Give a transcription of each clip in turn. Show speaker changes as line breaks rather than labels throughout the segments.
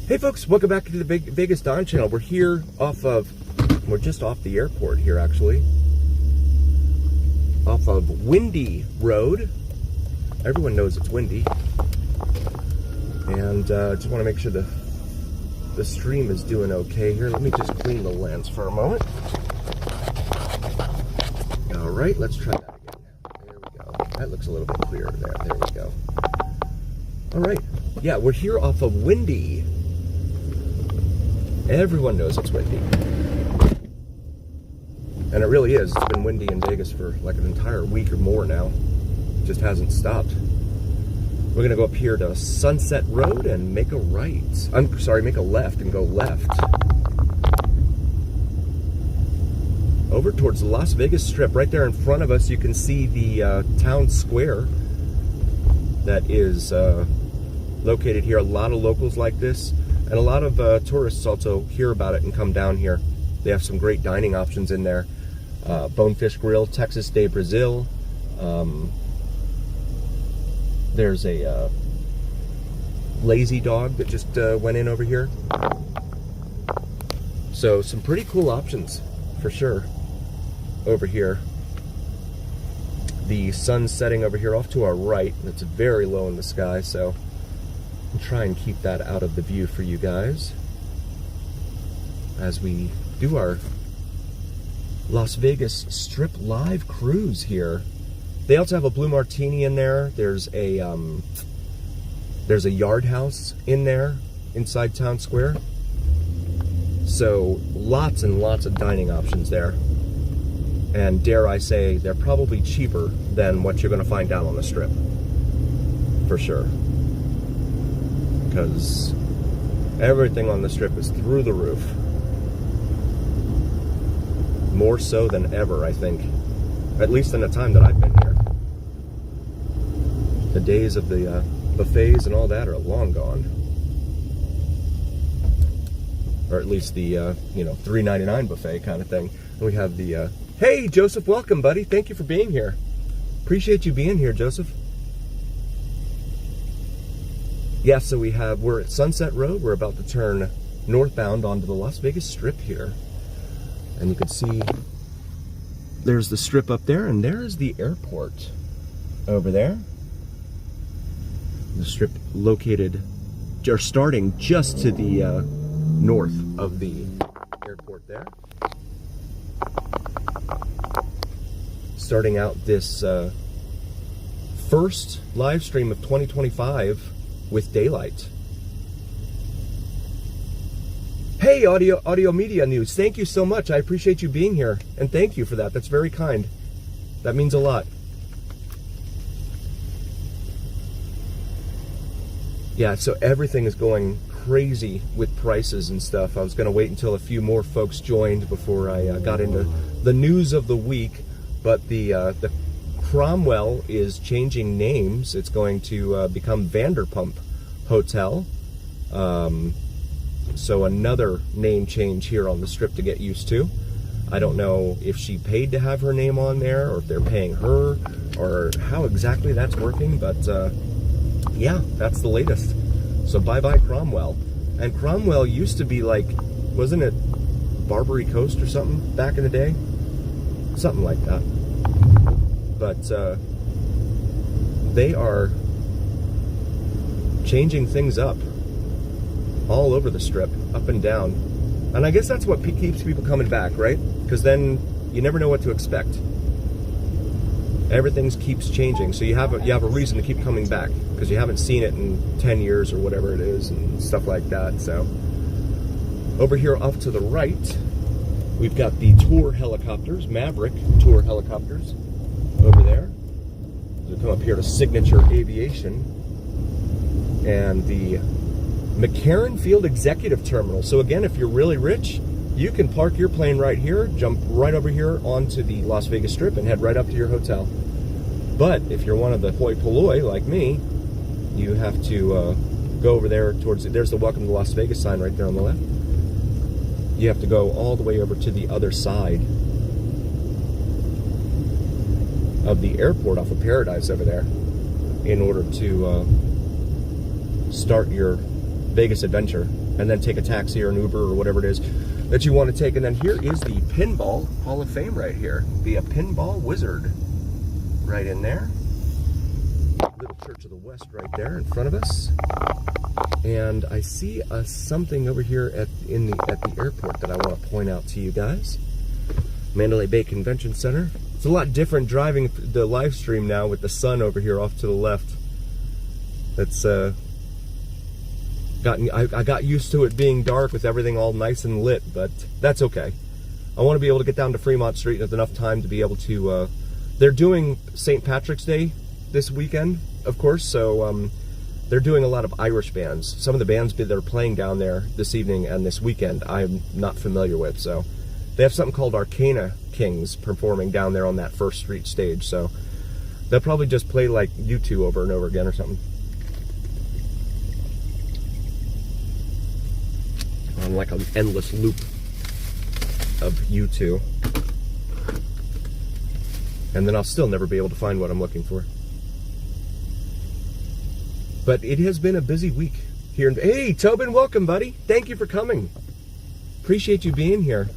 Hey folks, welcome back to the Vegas Don channel. We're just off the airport here actually. Off of Windy Road. Everyone knows it's windy. And just want to make sure the stream is doing okay here. Let me just clean the lens for a moment. All right, let's try that again. There we go. That looks a little bit clearer there. There we go. All right. Yeah, we're here off of Windy. Everyone knows it's windy. And it really is. It's been windy in Vegas for like an entire week or more now. It just hasn't stopped. We're gonna go up here to Sunset Road and make a right. I'm sorry, make a left and go left. Over towards the Las Vegas Strip. Right there in front of us, you can see the town square that is located here. A lot of locals like this. And a lot of tourists also hear about it and come down here. They have some great dining options in there. Bonefish Grill, Texas de Brazil. There's a Lazy Dog that just went in over here. So some pretty cool options for sure over here. The sun's setting over here off to our right. It's very low in the sky, so I'll try and keep that out of the view for you guys as we do our Las Vegas Strip live cruise here. They also have a Blue Martini in there. There's a Yard House in there inside Town Square. So lots and lots of dining options there. And dare I say, they're probably cheaper than what you're going to find down on the Strip. For sure. Because everything on the Strip is through the roof. More so than ever, I think. At least in the time that I've been here. The days of the buffets and all that are long gone. Or at least the, $3.99 buffet kind of thing. And we have the, hey, Joseph, welcome, buddy. Thank you for being here. Appreciate you being here, Joseph. Yeah, so we're at Sunset Road. We're about to turn northbound onto the Las Vegas Strip here. And you can see there's the Strip up there, and there's the airport over there. The Strip located, or starting just to the north of the airport there. Starting out this first live stream of 2025 with daylight. Hey, audio media news. Thank you so much. I appreciate you being here, and thank you for that. That's very kind. That means a lot. Yeah, so everything is going crazy with prices and stuff. I was going to wait until a few more folks joined before I got into the news of the week, but the Cromwell is changing names. It's going to become Vanderpump Hotel. So another name change here on the Strip to get used to. I don't know if she paid to have her name on there, or if they're paying her, or how exactly that's working, but yeah, that's the latest. So bye-bye Cromwell. And Cromwell used to be like, wasn't it Barbary Coast or something back in the day? Something like that. But they are changing things up all over the Strip, up and down. And I guess that's what keeps people coming back, right? Because then you never know what to expect. Everything keeps changing, so you have a reason to keep coming back, because you haven't seen it in 10 years or whatever it is, and stuff like that. So over here off to the right, we've got the tour helicopters, Maverick tour helicopters over there. We come up here to Signature Aviation and the McCarran Field Executive Terminal. So again, if you're really rich, you can park your plane right here, jump right over here onto the Las Vegas Strip and head right up to your hotel. But if you're one of the hoi polloi like me, you have to go over there towards, there's the Welcome to Las Vegas sign right there on the left. You have to go all the way over to the other side of the airport off of Paradise over there in order to start your Vegas adventure. and then take a taxi or an Uber or whatever it is that you want to take. And then here is the Pinball Hall of Fame right here. Be a pinball wizard right in there. Little Church of the West right there in front of us. And I see something over here at the airport that I want to point out to you guys. Mandalay Bay Convention Center. It's a lot different driving the live stream now with the sun over here off to the left. It's I got used to it being dark with everything all nice and lit, but that's okay. I want to be able to get down to Fremont Street with enough time to be able to. They're doing St. Patrick's Day this weekend, of course, so they're doing a lot of Irish bands. Some of the bands that are playing down there this evening and this weekend I'm not familiar with, so they have something called Arcana Kings performing down there on that First Street stage, so they'll probably just play like U2 over and over again or something. On like an endless loop of U2. And then I'll still never be able to find what I'm looking for. But it has been a busy week here. Hey, Tobin, welcome, buddy. Thank you for coming. Appreciate you being here.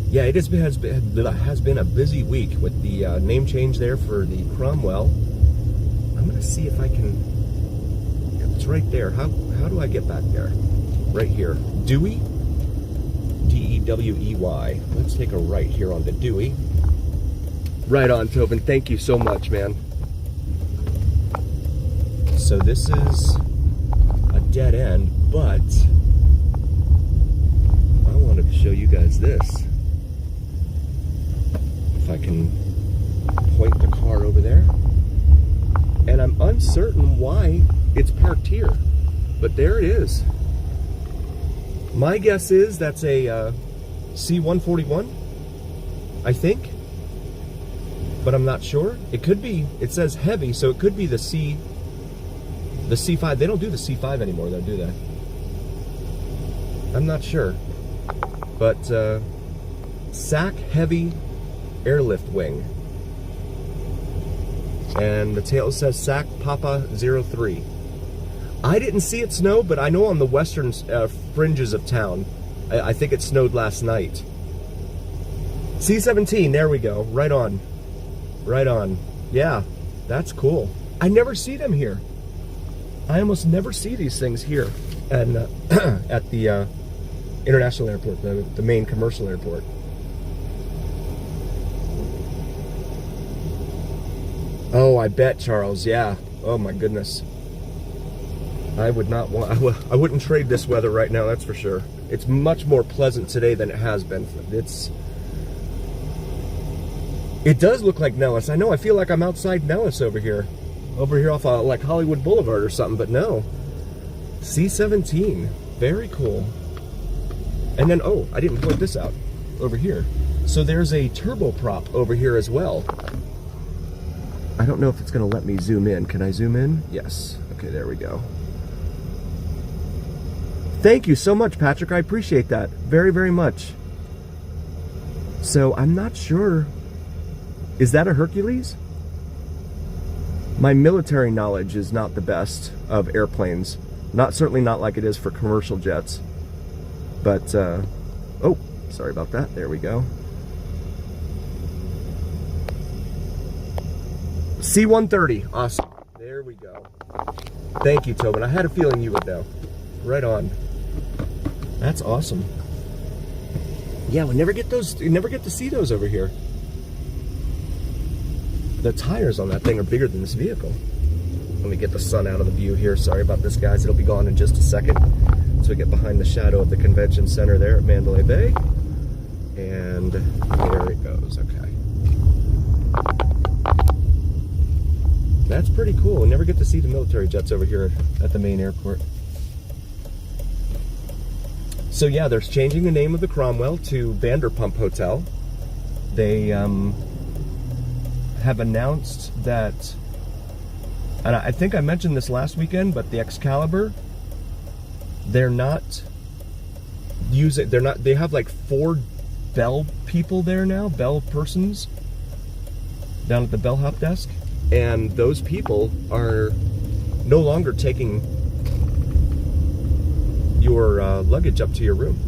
Yeah, it has been a busy week with the name change there for the Cromwell. I'm going to see if I can... It's right there. How do I get back there? Right here. Dewey? D-E-W-E-Y. Let's take a right here onto Dewey. Right on, Tobin. Thank you so much, man. So this is a dead end, but I wanted to show you guys this. If I can point the car over there. And I'm uncertain why it's parked here, but there it is. My guess is that's a C-141, I think, but I'm not sure. It could be, it says heavy, so it could be the C5. They don't do the C5 anymore though, do they? I'm not sure. But SAC Heavy Airlift Wing. And the tail says SAC Papa 03. I didn't see it snow, but I know on the western fringes of town, I think it snowed last night. C-17, there we go. Right on. Right on. Yeah, that's cool. I never see them here. I almost never see these things here and at the international airport, the main commercial airport. Oh, I bet, Charles. Yeah. Oh my goodness. I would not want. I wouldn't trade this weather right now. That's for sure. It's much more pleasant today than it has been. It does look like Nellis. I know. I feel like I'm outside Nellis over here off like Hollywood Boulevard or something. But no. C-17. Very cool. And then I didn't point this out over here. So there's a turboprop over here as well. I don't know if it's going to let me zoom in. Can I zoom in? Yes. Okay, there we go. Thank you so much, Patrick. I appreciate that very, very much. So I'm not sure. Is that a Hercules? My military knowledge is not the best of airplanes. Certainly not like it is for commercial jets. But, oh, sorry about that. There we go. C-130. Awesome. There we go. Thank you, Tobin. I had a feeling you would know. Right on. That's awesome. Yeah, we never get those. You never get to see those over here. The tires on that thing are bigger than this vehicle. Let me get the sun out of the view here. Sorry about this, guys. It'll be gone in just a second. So we get behind the shadow of the convention center there at Mandalay Bay. And there it goes. Okay. That's pretty cool. We never get to see the military jets over here at the main airport. So yeah, they're changing the name of the Cromwell to Vanderpump Hotel. They have announced that, and I think I mentioned this last weekend, but the Excalibur, they have like 4 bell people there now, bell persons down at the bellhop desk, and those people are no longer taking your luggage up to your room.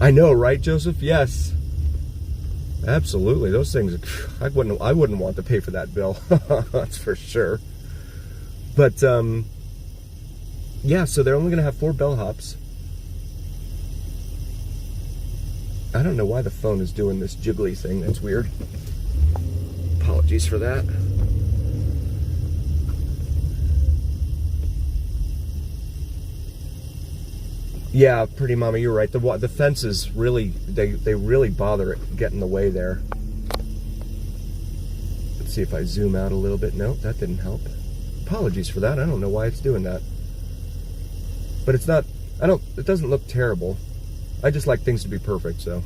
I know, right, Joseph? Yes. Absolutely. Those things, I wouldn't want to pay for that bill. That's for sure. But, yeah, so they're only going to have 4 bellhops. I don't know why the phone is doing this jiggly thing. That's weird. Apologies for that. Yeah, pretty mama, you're right. The fences really, they really bother it, get in the way there. Let's see if I zoom out a little bit. Nope, that didn't help. Apologies for that. I don't know why it's doing that. But it's not, it doesn't look terrible. I just like things to be perfect, so.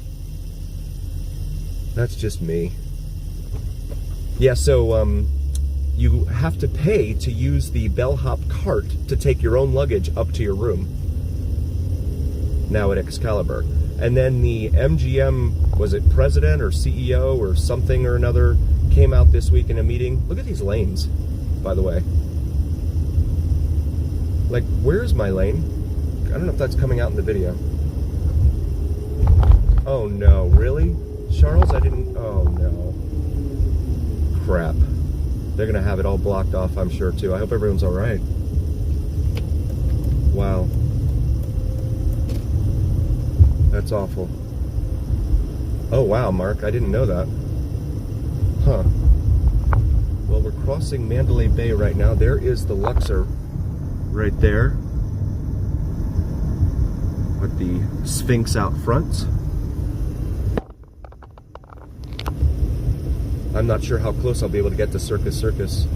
That's just me. Yeah, so you have to pay to use the bellhop cart to take your own luggage up to your room. Now at Excalibur. And then the MGM, was it president or CEO or something or another, came out this week in a meeting. Look at these lanes, by the way. Like, where's my lane? I don't know if that's coming out in the video. Oh no, really? Charles, I didn't, oh no. Crap. They're gonna have it all blocked off, I'm sure, too. I hope everyone's alright. Wow. That's awful. Oh wow, Mark, I didn't know that. Huh. Well, we're crossing Mandalay Bay right now. There is the Luxor right there, with the Sphinx out front. I'm not sure how close I'll be able to get to Circus Circus.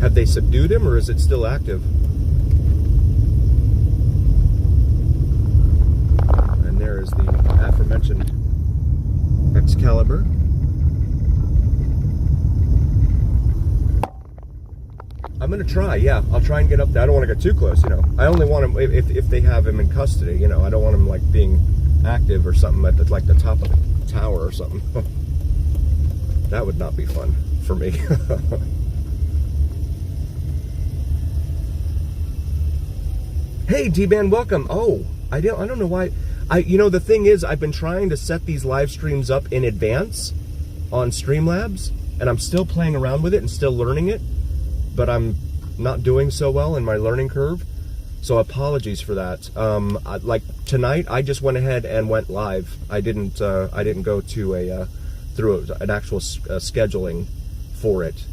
Have they subdued him, or is it still active? And there is the aforementioned Excalibur. I'm gonna try, yeah. I'll try and get up there. I don't want to get too close, you know. I only want him if they have him in custody, you know. I don't want him like being active or something at the top of the tower or something. That would not be fun for me. Hey, D-Man, welcome. Oh, I don't know why. You know, the thing is, I've been trying to set these live streams up in advance on Streamlabs, and I'm still playing around with it and still learning it, but I'm not doing so well in my learning curve. So apologies for that. Like tonight, I just went ahead and went live. I didn't go to through an actual scheduling for it.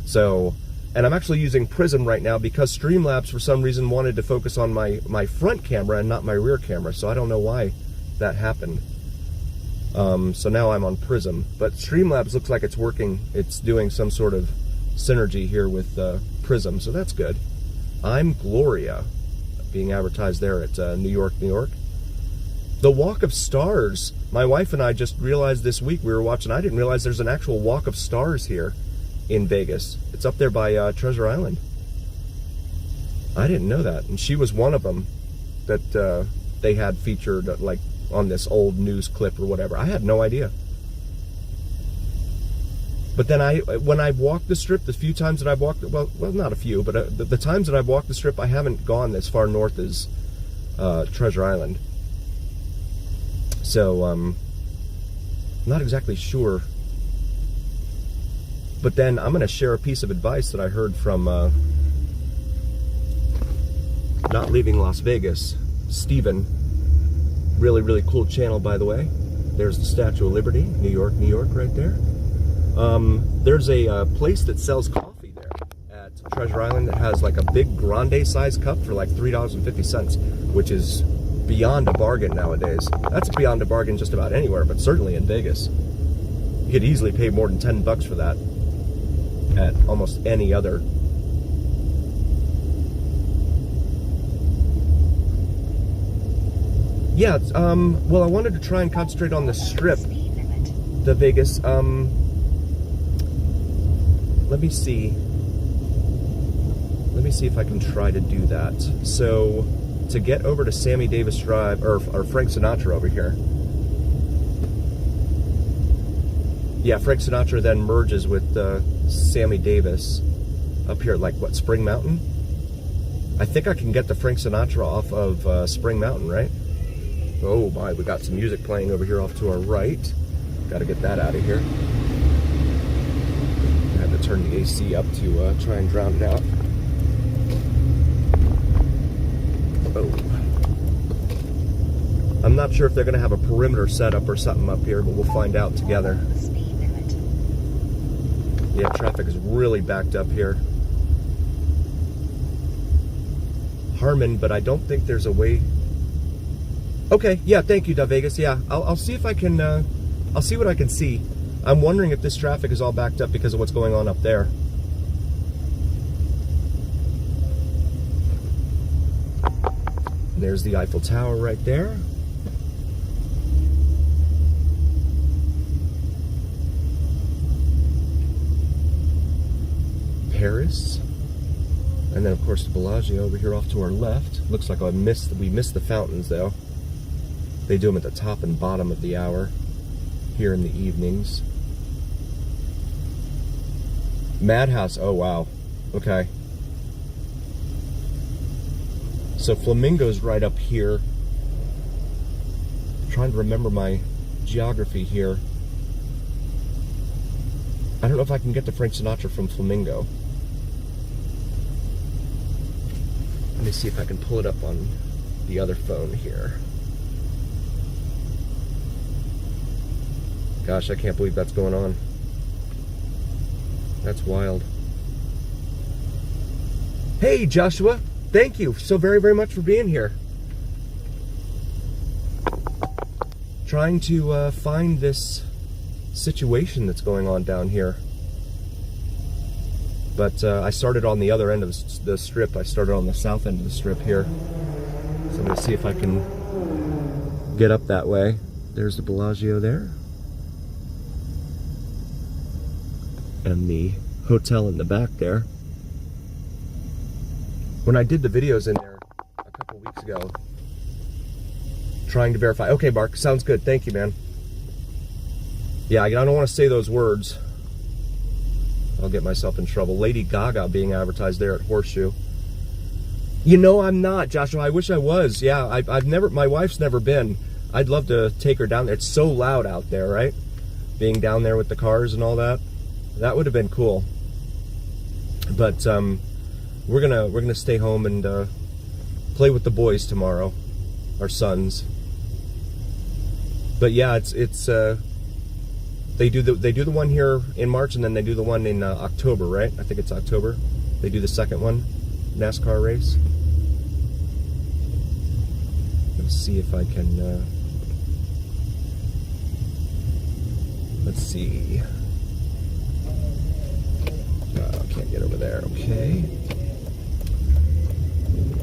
So, and I'm actually using Prism right now because Streamlabs for some reason wanted to focus on my front camera and not my rear camera. So I don't know why that happened. So now I'm on Prism, but Streamlabs looks like it's working. It's doing some sort of synergy here with Prism, so that's good. I'm Gloria, being advertised there at New York, New York. The Walk of Stars. My wife and I just realized this week we were watching. I didn't realize there's an actual Walk of Stars here in Vegas. It's up there by Treasure Island. I didn't know that, and she was one of them that they had featured like on this old news clip or whatever. I had no idea. But then when I've walked the Strip, the few times that I've walked, well, not a few, but the times that I've walked the Strip, I haven't gone as far north as Treasure Island. So, I'm not exactly sure. But then I'm going to share a piece of advice that I heard from Not Leaving Las Vegas, Steven. Really, really cool channel, by the way. There's the Statue of Liberty, New York, New York, right there. There's a place that sells coffee there at Treasure Island that has like a big grande size cup for like $3.50, which is beyond a bargain nowadays. That's beyond a bargain just about anywhere, but certainly in Vegas. You could easily pay more than $10 for that at almost any other. Yeah, well, I wanted to try and concentrate on the Strip, the Vegas. Let me see if I can try to do that. So, to get over to Sammy Davis Drive, or Frank Sinatra over here. Yeah, Frank Sinatra then merges with Sammy Davis. up here, like what, Spring Mountain? I think I can get the Frank Sinatra off of Spring Mountain, right? Oh my, we got some music playing over here off to our right. Got to get that out of here. I had to turn the AC up to try and drown it out. Oh. I'm not sure if they're going to have a perimeter setup or something up here, but we'll find out together. Yeah, traffic is really backed up here. Harmon, but I don't think there's a way. Okay, yeah, thank you, Da Vegas. Yeah, I'll see if I can, I'll see what I can see. I'm wondering if this traffic is all backed up because of what's going on up there. There's the Eiffel Tower right there. Paris. And then of course the Bellagio over here off to our left. Looks like we missed the fountains though. They do them at the top and bottom of the hour here in the evenings. Madhouse, oh wow. Okay. So Flamingo's right up here. I'm trying to remember my geography here. I don't know if I can get to Frank Sinatra from Flamingo. Let me see if I can pull it up on the other phone here. Gosh, I can't believe that's going on. That's wild. Hey, Joshua. Thank you so very, very much for being here. Trying to find this situation that's going on down here. But I started on the other end of the strip. I started on the south end of the strip here. So I'm going to see if I can get up that way. There's the Bellagio there. And the hotel in the back there. When I did the videos in there a couple weeks ago, trying to verify. Okay, Mark, sounds good. Thank you, man. Yeah, I don't want to say those words. I'll get myself in trouble. Lady Gaga being advertised there at Horseshoe. You know, I'm not, Joshua. I wish I was. Yeah, I've never. My wife's never been. I'd love to take her down there. It's so loud out there, right? Being down there with the cars and all that. That would have been cool. But we're gonna stay home and play with the boys tomorrow, our sons. But yeah, it's they do the one here in March and then they do the one in October, right? I think it's October. They do the second one, NASCAR race. Let's see if I can. Let's see. Can't get over there. Okay.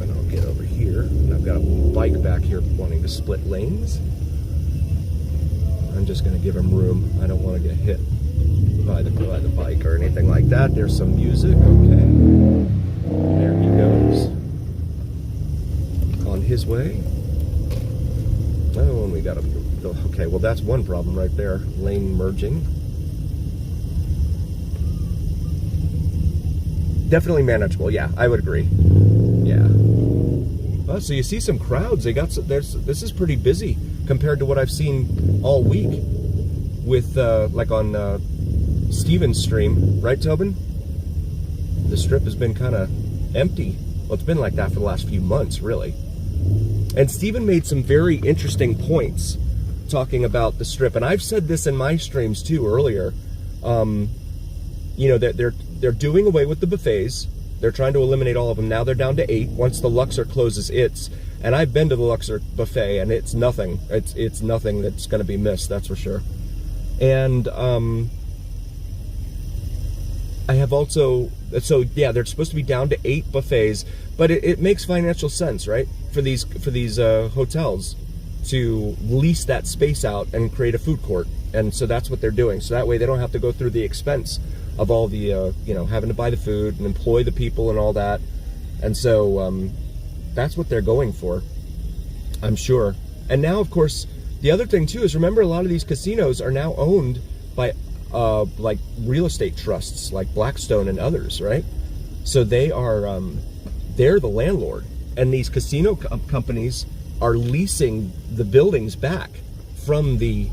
And I'll get over here. And I've got a bike back here wanting to split lanes. I'm just going to give him room. I don't want to get hit by the bike or anything like that. There's some music. Okay. There he goes. On his way. Oh, and we got to. Okay, well that's one problem right there. Lane merging. Definitely manageable. Yeah, I would agree. Yeah. Oh, so you see some crowds. They got this is pretty busy compared to what I've seen all week with like on Steven's stream, right, Tobin? The strip has been kind of empty. Well, it's been like that for the last few months, really. And Steven made some very interesting points talking about the strip, and I've said this in my streams too earlier. You know, they're doing away with the buffets. They're trying to eliminate all of them. Now they're down to 8. Once the Luxor closes its, and I've been to the Luxor buffet, and it's nothing. It's nothing that's going to be missed. That's for sure. And I have also, so yeah, they're supposed to be down to 8 buffets, but it makes financial sense, right? For these hotels to lease that space out and create a food court, and so that's what they're doing. So that way they don't have to go through the expense of all the, you know, having to buy the food and employ the people and all that. And so that's what they're going for, I'm sure. And now, of course, the other thing too is, remember, a lot of these casinos are now owned by like real estate trusts like Blackstone and others, right? So they're the landlord, and these casino companies are leasing the buildings back from the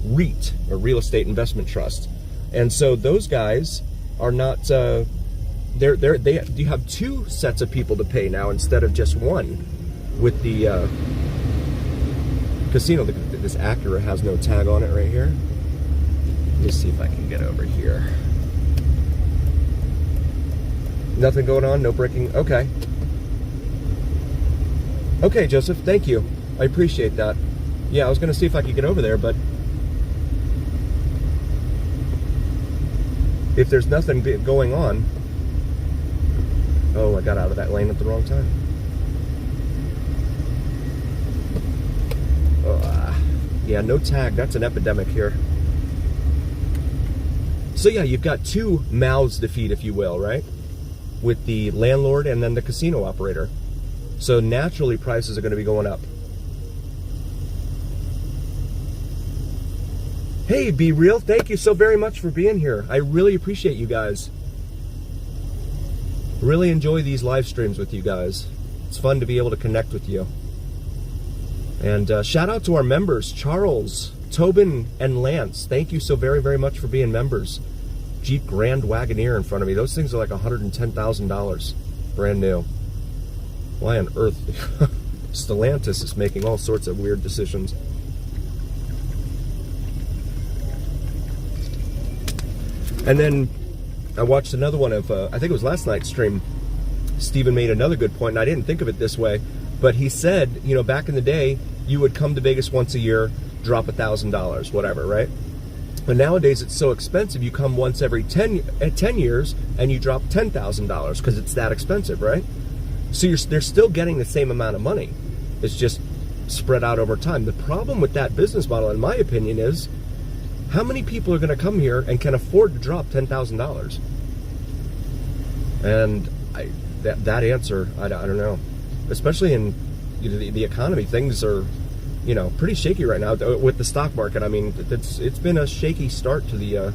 REIT, or Real Estate Investment Trust. And so those guys are not, you have two sets of people to pay now instead of just one with the casino. This Acura has no tag on it right here. Let me see if I can get over here. Nothing going on, no braking, okay. Okay, Joseph, thank you. I appreciate that. Yeah, I was gonna see if I could get over there, but if there's nothing going on. Oh, I got out of that lane at the wrong time. Yeah, no tag, that's an epidemic here. So yeah, you've got two mouths to feed, if you will, right? With the landlord and then the casino operator. So naturally prices are going to be going up. Hey, Be Real, thank you so very much for being here. I really appreciate you guys. Really enjoy these live streams with you guys. It's fun to be able to connect with you. And shout out to our members, Charles, Tobin, and Lance. Thank you so very, very much for being members. Jeep Grand Wagoneer in front of me. Those things are like $110,000, brand new. Why on earth? Stellantis is making all sorts of weird decisions. And then I watched another one of, I think it was last night's stream. Steven made another good point, and I didn't think of it this way, but he said, you know, back in the day, you would come to Vegas once a year, drop $1,000, whatever, right? But nowadays it's so expensive, you come once every 10 years and you drop $10,000 because it's that expensive, right? So they're still getting the same amount of money. It's just spread out over time. The problem with that business model, in my opinion, is how many people are going to come here and can afford to drop $10,000? And that answer, I don't know. Especially in the economy, things are, you know, pretty shaky right now with the stock market. I mean, it's been a shaky start to the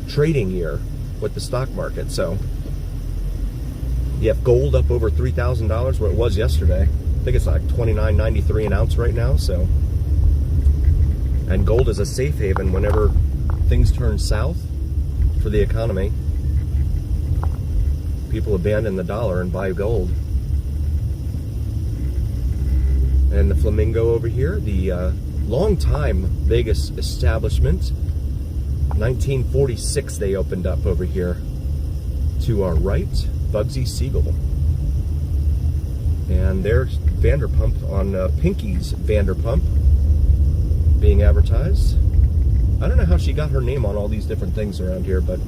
trading year with the stock market. So you have gold up over $3,000 where it was yesterday. I think it's like $29.93 an ounce right now. So, and gold is a safe haven whenever things turn south for the economy. People abandon the dollar and buy gold. And the Flamingo over here, the long-time Vegas establishment. 1946 they opened up over here. To our right, Bugsy Siegel. And there's Vanderpump on Pinky's Vanderpump being advertised. I don't know how she got her name on all these different things around here, but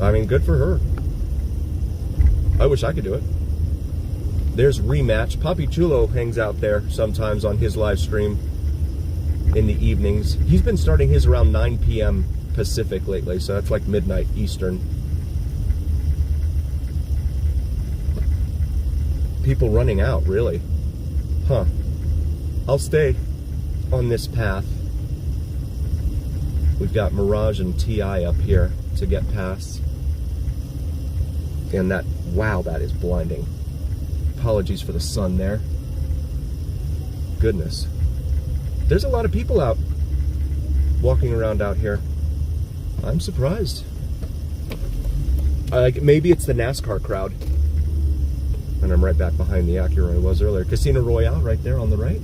I mean, good for her. I wish I could do it. There's Rematch. Poppy Chulo hangs out there sometimes on his live stream in the evenings. He's been starting his around 9 p.m. Pacific lately, so that's like midnight Eastern. People running out, really. Huh. I'll stay on this path. We've got Mirage and TI up here to get past. And that, wow, that is blinding. Apologies for the sun there. Goodness. There's a lot of people out walking around out here. I'm surprised. Maybe it's the NASCAR crowd. And I'm right back behind the Acura I was earlier. Casino Royale right there on the right.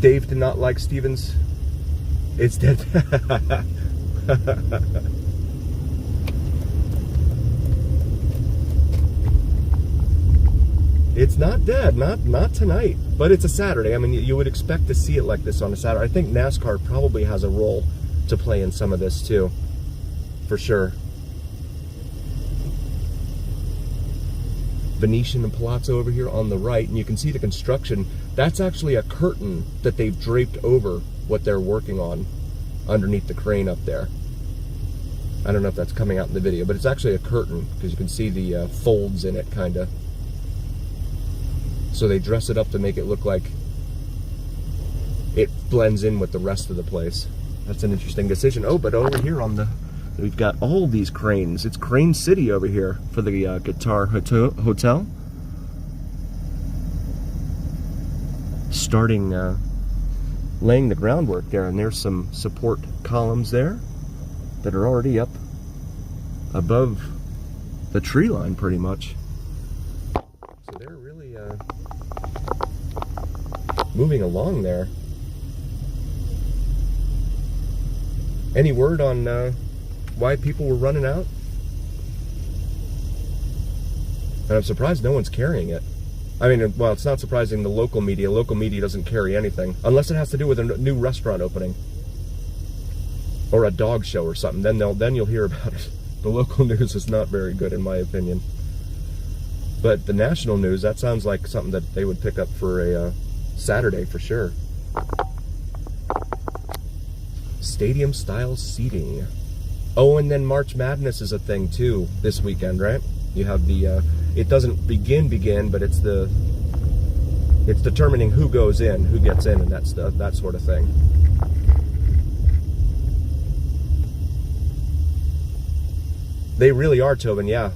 Dave did not like Stevens. It's dead. It's not dead, not tonight, but it's a Saturday. I mean, you would expect to see it like this on a Saturday. I think NASCAR probably has a role to play in some of this too, for sure. Venetian and Palazzo over here on the right, and you can see the construction. That's actually a curtain that they've draped over what they're working on underneath the crane up there. I don't know if that's coming out in the video, but it's actually a curtain because you can see the folds in it, kind of. So they dress it up to make it look like it blends in with the rest of the place. That's an interesting decision. Oh, but over here we've got all these cranes. It's Crane City over here for the Guitar Hotel. Starting, laying the groundwork there, and there's some support columns there that are already up above the tree line pretty much. So they're really moving along there. Any word on why people were running out? And I'm surprised no one's carrying it. I mean, well, it's not surprising the local media. Local media doesn't carry anything. Unless it has to do with a new restaurant opening. Or a dog show or something. Then you'll hear about it. The local news is not very good in my opinion. But the national news, that sounds like something that they would pick up for a Saturday for sure. Stadium style seating. Oh, and then March Madness is a thing too this weekend, right? You have the it doesn't begin, but it's determining who goes in, who gets in, and that sort of thing. They really are, Tobin, yeah.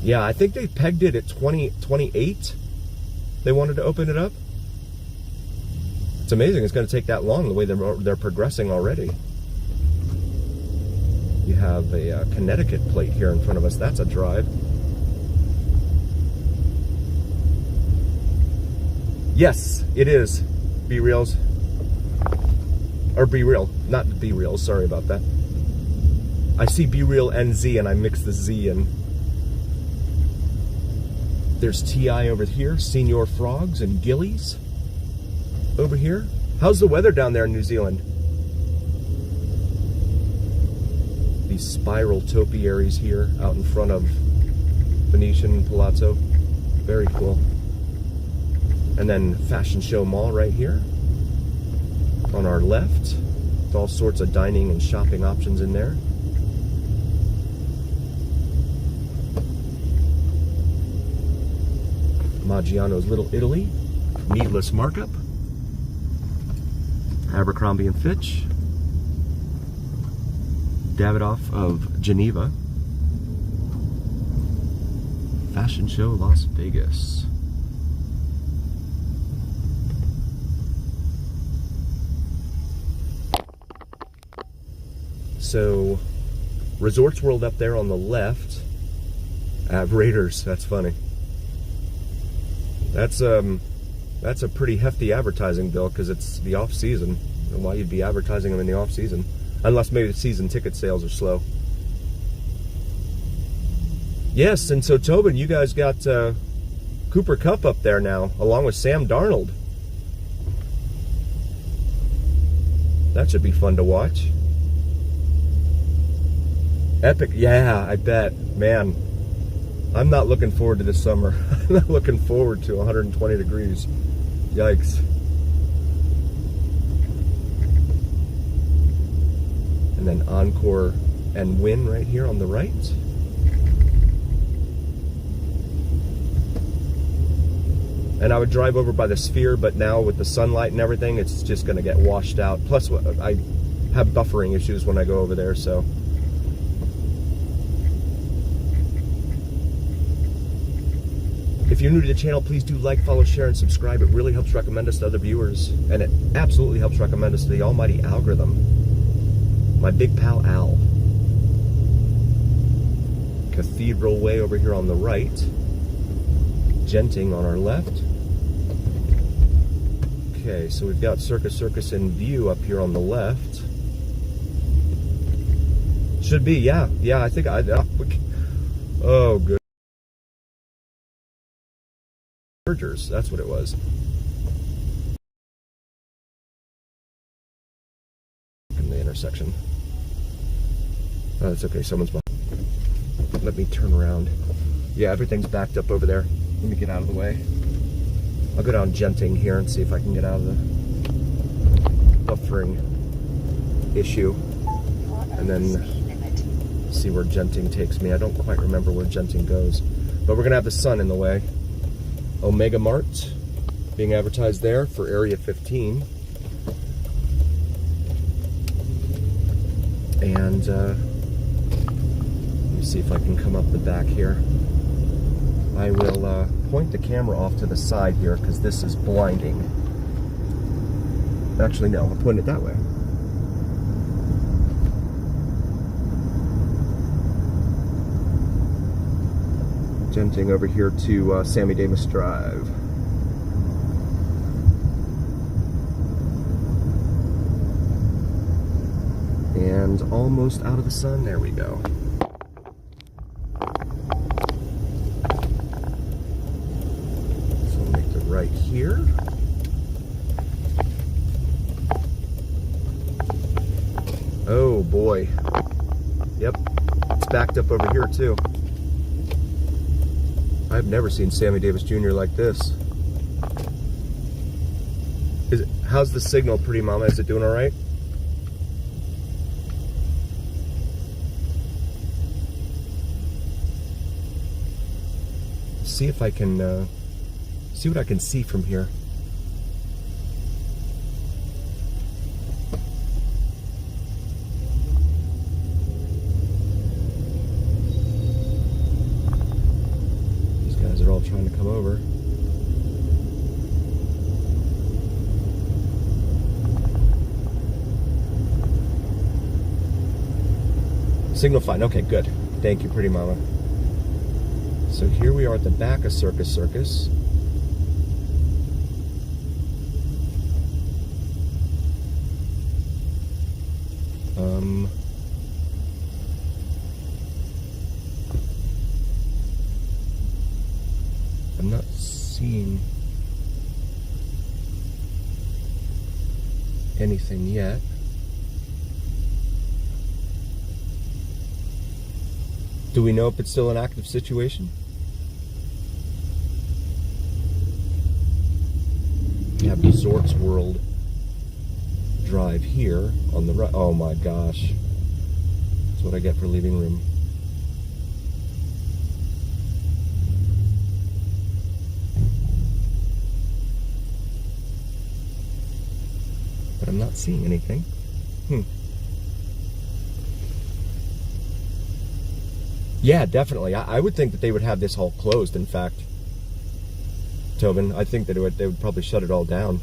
Yeah, I think they pegged it at 2028. They wanted to open it up. It's amazing it's going to take that long, the way they're progressing already. You have a Connecticut plate here in front of us. That's a drive. Yes, it is. B-Reals. Or B-Real. Not B-Reals, sorry about that. I see B-Real and Z and I mix the Z in. There's TI over here, Senior Frogs and Gillies over here. How's the weather down there in New Zealand? These spiral topiaries here out in front of Venetian Palazzo. Very cool. And then Fashion Show Mall right here on our left. With all sorts of dining and shopping options in there. Maggiano's Little Italy, Needless Markup, Abercrombie and Fitch, Davidoff of Geneva, Fashion Show Las Vegas. So, Resorts World up there on the left. Raiders, that's funny. That's a pretty hefty advertising bill because it's the off season. I don't know why you'd be advertising them in the off season, unless maybe the season ticket sales are slow. Yes, and so Tobin, you guys got Cooper Kupp up there now, along with Sam Darnold. That should be fun to watch. Epic, yeah, I bet, man. I'm not looking forward to this summer. I'm not looking forward to 120 degrees. Yikes. And then Encore and Win right here on the right. And I would drive over by the Sphere, but now with the sunlight and everything, it's just going to get washed out. Plus, I have buffering issues when I go over there, so... If you're new to the channel, please do like, follow, share, and subscribe. It really helps recommend us to other viewers. And it absolutely helps recommend us to the almighty algorithm. My big pal, Al. Cathedral Way over here on the right. Genting on our left. Okay, so we've got Circus Circus in view up here on the left. Should be, yeah. Yeah, I think oh, good. That's what it was. In the intersection. Oh, that's okay. Someone's behind. Let me turn around. Yeah, everything's backed up over there. Let me get out of the way. I'll go down Genting here and see if I can get out of the buffering issue. And then see where Genting takes me. I don't quite remember where Genting goes. But we're going to have the sun in the way. Omega Mart. being advertised there for Area 15. And let me see if I can come up the back here. I will point the camera off to the side here because this is blinding. Actually, no, I'll point it that way. Jumping over here to Sammy Davis Drive. And almost out of the sun. There we go. So we'll make the right here. Oh boy. Yep. It's backed up over here too. I've never seen Sammy Davis Jr. like this. How's the signal, Pretty Mama? Is it doing all right? See if I can see what I can see from here. These guys are all trying to come over. Signal fine. Okay, good. Thank you, Pretty Mama. So here we are at the back of Circus Circus. I'm not seeing anything yet. Do we know if it's still an active situation? We have Resorts World Drive here on the right. Oh my gosh. That's what I get for leaving room. But I'm not seeing anything. Yeah, definitely. I would think that they would have this all closed, in fact. Tobin, I think that they would probably shut it all down.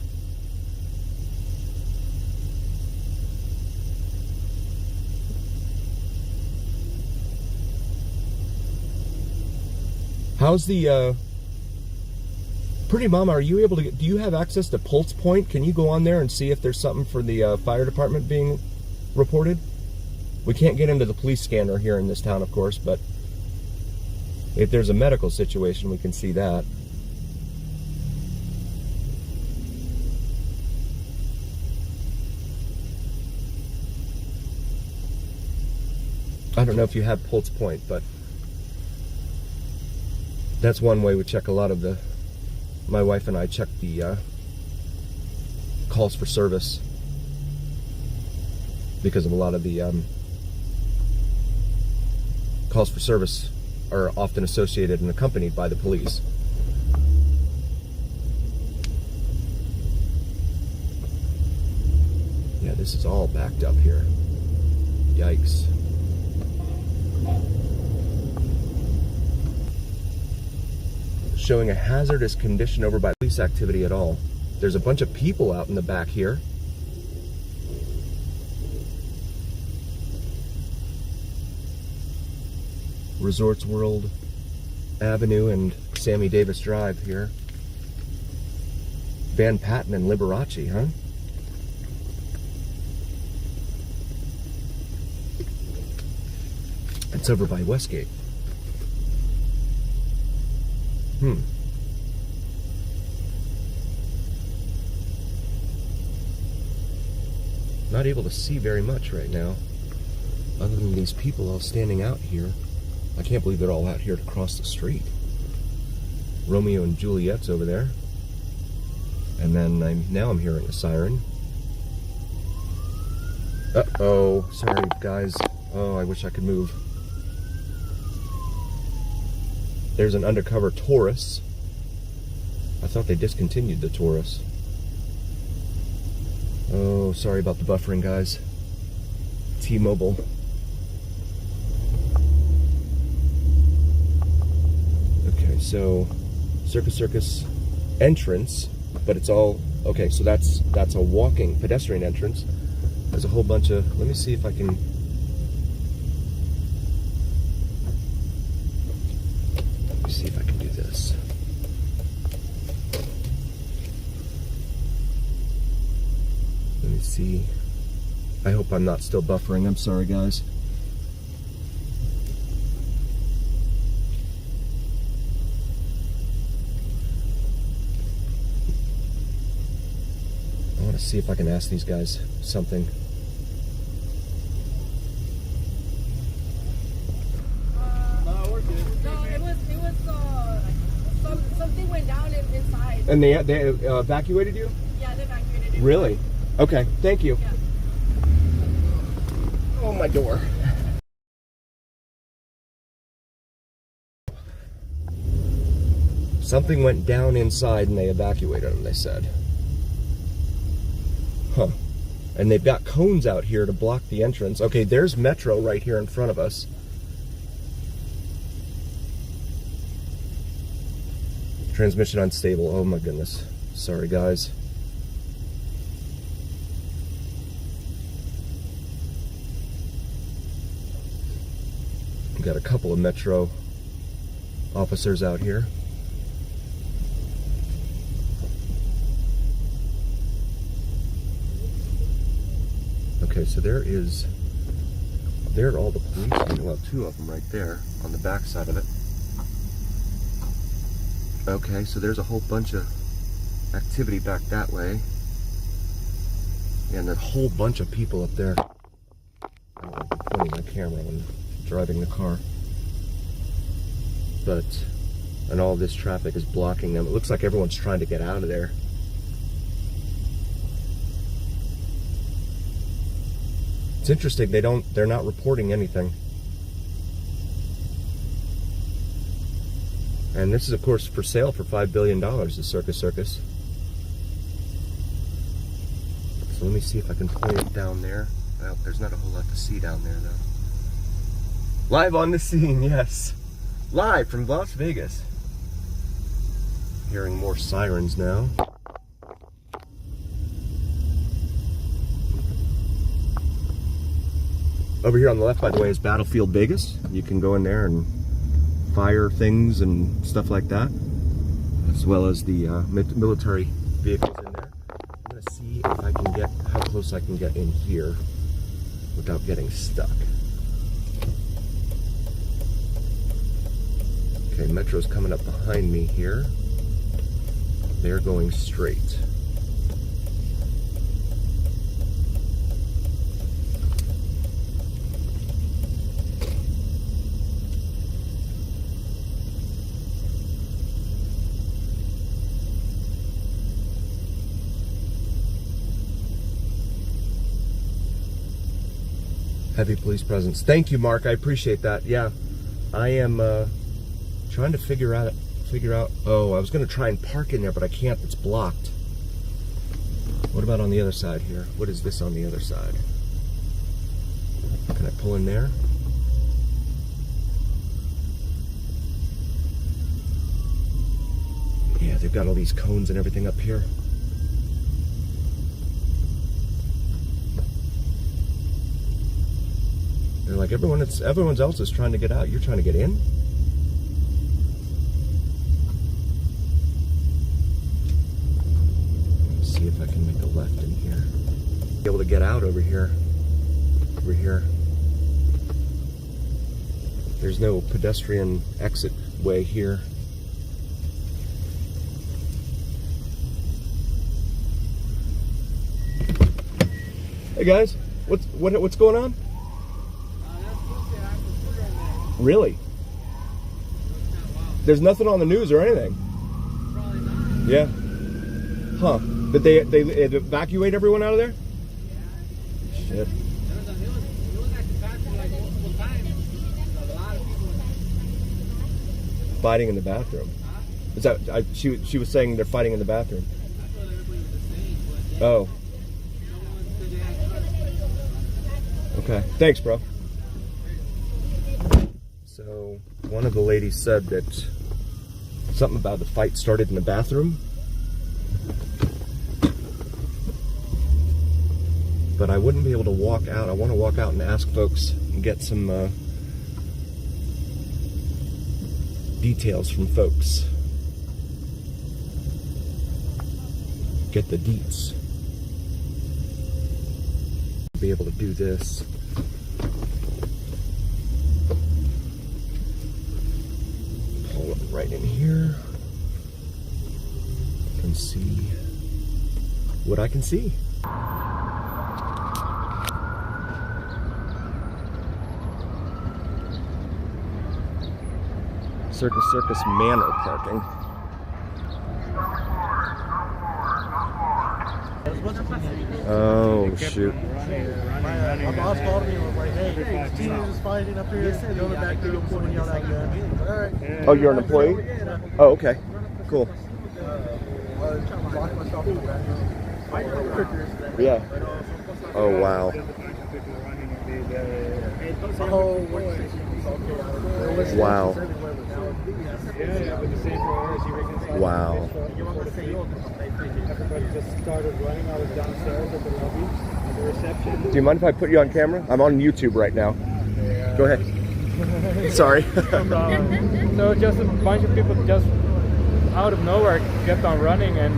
How's the Pretty Mama, are you able to do you have access to Pulse Point? Can you go on there and see if there's something for the fire department being reported? We can't get into the police scanner here in this town, of course, but if there's a medical situation, we can see that. I don't know if you have Pulse Point, but that's one way we check a lot of the... My wife and I check the calls for service because of a lot of the calls for service are often associated and accompanied by the police. Yeah, this is all backed up here. Yikes. Showing a hazardous condition over by police activity at all. There's a bunch of people out in the back here. Resorts World Avenue and Sammy Davis Drive here. Van Patten and Liberace, huh? It's over by Westgate. Not able to see very much right now, other than these people all standing out here. I can't believe they're all out here to cross the street. Romeo and Juliet's over there. And then now I'm hearing a siren. Uh-oh. Sorry, guys. Oh, I wish I could move. There's an undercover Taurus. I thought they discontinued the Taurus. Oh, sorry about the buffering, guys. T-Mobile. Okay, so Circus Circus entrance, but it's all okay. So that's a walking pedestrian entrance. There's a whole bunch of. Let me see if I can. Let me see if I can do this. Let me see. I hope I'm not still buffering. I'm sorry, guys. I want to see if I can ask these guys something.
Something went down inside.
And they evacuated you?
Yeah, they evacuated you.
Really? Okay, thank you.
Yeah.
Oh, my door. Something went down inside and they evacuated them, they said. Huh. And they've got cones out here to block the entrance. Okay, there's Metro right here in front of us. Transmission unstable. Oh my goodness. Sorry, guys. We've got a couple of Metro officers out here. Okay, so there are all the police. Well, two of them right there on the back side of it. Okay, so there's a whole bunch of activity back that way. And a whole bunch of people up there. I don't like pointing my camera when driving the car. And all this traffic is blocking them. It looks like everyone's trying to get out of there. It's interesting, they're not reporting anything. And this is, of course, for sale for $5 billion, the Circus Circus. So let me see if I can point it down there. Well, there's not a whole lot to see down there, though. Live on the scene, yes. Live from Las Vegas. Hearing more sirens now. Over here on the left, by the way, is Battlefield Vegas. You can go in there and fire things and stuff like that, as well as the military vehicles in there. I'm going to see if I can get, how close I can get in here without getting stuck. Okay, Metro's coming up behind me here. They're going straight. Heavy police presence. Thank you, Mark. I appreciate that. Yeah, I am trying to figure out. Oh, I was going to try and park in there, but I can't. It's blocked. What about on the other side here? What is this on the other side? Can I pull in there? Yeah, they've got all these cones and everything up here. They're like, everyone else is trying to get out. You're trying to get in? Let's see if I can make a left in here. Be able to get out over here. Over here. There's no pedestrian exit way here. Hey guys, what's going on? Really? There's nothing on the news or anything.
Probably not.
Yeah. Huh. Did they evacuate everyone out of there?
Yeah.
Shit.
He was at the bathroom like multiple times. A lot of people.
Fighting in the bathroom.
Huh?
Is that she was saying they're fighting in the bathroom?
I thought everybody was the same, but
Oh,
no one said they had
okay. Thanks, bro. So one of the ladies said that something about the fight started in the bathroom. But I wouldn't be able to walk out. I want to walk out and ask folks and get some details from folks. Get the deets. Be able to do this. Pull it right in here. And see what I can see. Circus Circus Manor parking. Oh shoot.
My boss called me and was like, hey, the team is fighting up here. Going back to your point, y'all that gun. All right.
Oh, you're an employee? Oh, okay. Cool. Yeah. Oh wow. Wow. Wow.
Everybody just started running. I was downstairs at the lobby, at the reception.
Do you mind if I put you on camera? I'm on YouTube right now. Go ahead. Sorry.
So just a bunch of people just out of nowhere kept on running, and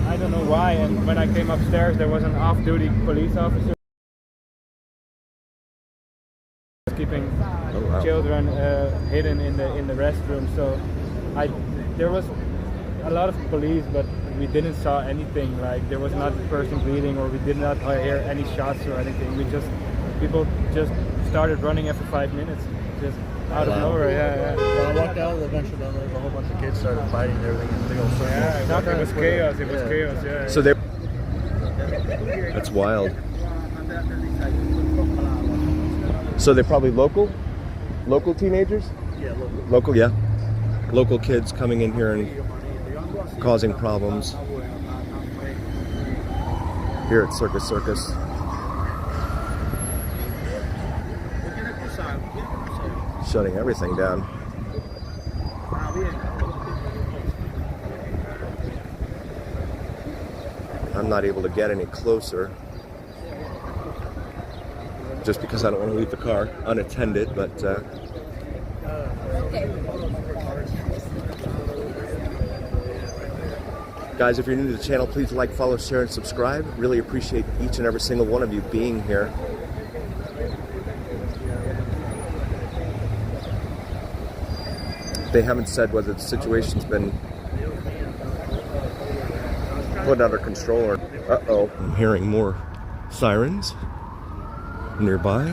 I don't know why. And when I came upstairs, there was an off-duty police officer keeping children hidden in the restroom. So there was a lot of police, but we didn't saw anything. Like there was not a person bleeding, or we did not hear any shots or anything. People just started running after 5 minutes, just out of nowhere. Yeah.
When I walked out of the venture down there, a whole bunch of kids started fighting and everything in a big old circle.
Yeah, it was chaos. It was chaos. Yeah.
So that's wild. So they're probably local teenagers?
Yeah, local.
Local, yeah. Local kids coming in here and causing problems here at Circus Circus. Shutting everything down. I'm not able to get any closer just because I don't want to leave the car unattended, but guys, if you're new to the channel, please like, follow, share, and subscribe. Really appreciate each and every single one of you being here. They haven't said whether the situation's been put under control or... Uh-oh. I'm hearing more sirens nearby.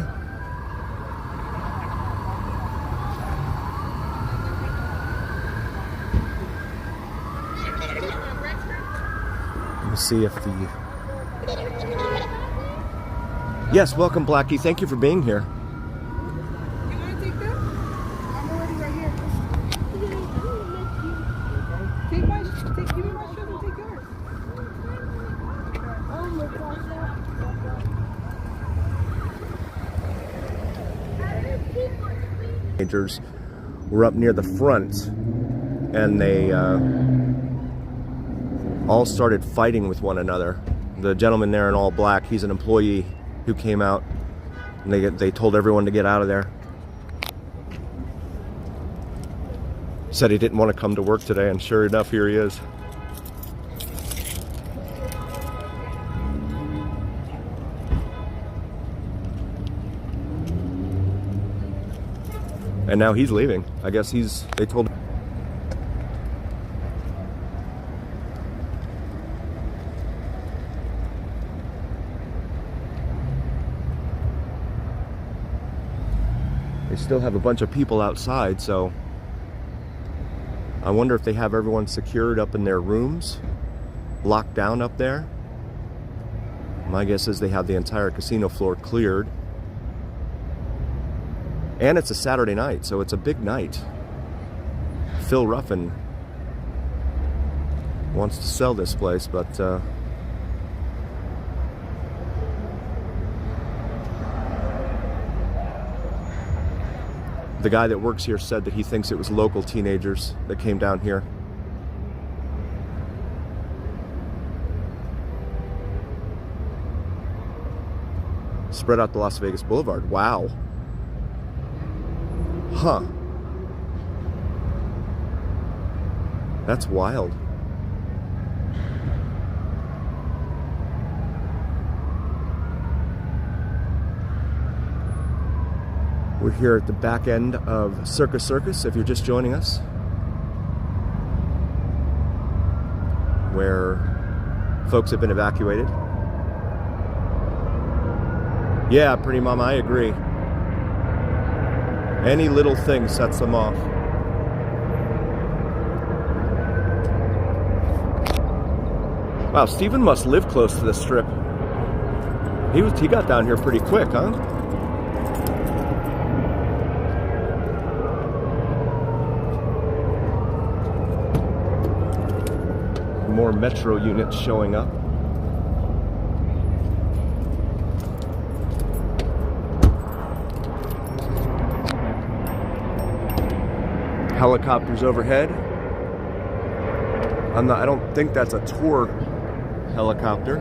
Let me see if the... Yes, welcome, Blackie. Thank you for being here.
You want to take them? I'm already right here. Give me my shoes and take yours. Oh my gosh.
Teenagers were up near the front, and they all started fighting with one another. The gentleman there in all black, he's an employee who came out, and they told everyone to get out of there. Said he didn't want to come to work today, and sure enough, here he is. And now he's leaving. I guess they told him. They still have a bunch of people outside, so I wonder if they have everyone secured up in their rooms, locked down up there. My guess is they have the entire casino floor cleared. And it's a Saturday night, so it's a big night. Phil Ruffin wants to sell this place, but the guy that works here said that he thinks it was local teenagers that came down here. Spread out the Las Vegas Boulevard. Wow. Huh. That's wild. We're here at the back end of Circus Circus, if you're just joining us, where folks have been evacuated. Yeah, pretty mama, I agree. Any little thing sets them off. Wow, Steven must live close to the strip. He got down here pretty quick, huh? More metro units showing up. Helicopters overhead. I don't think that's a tour helicopter.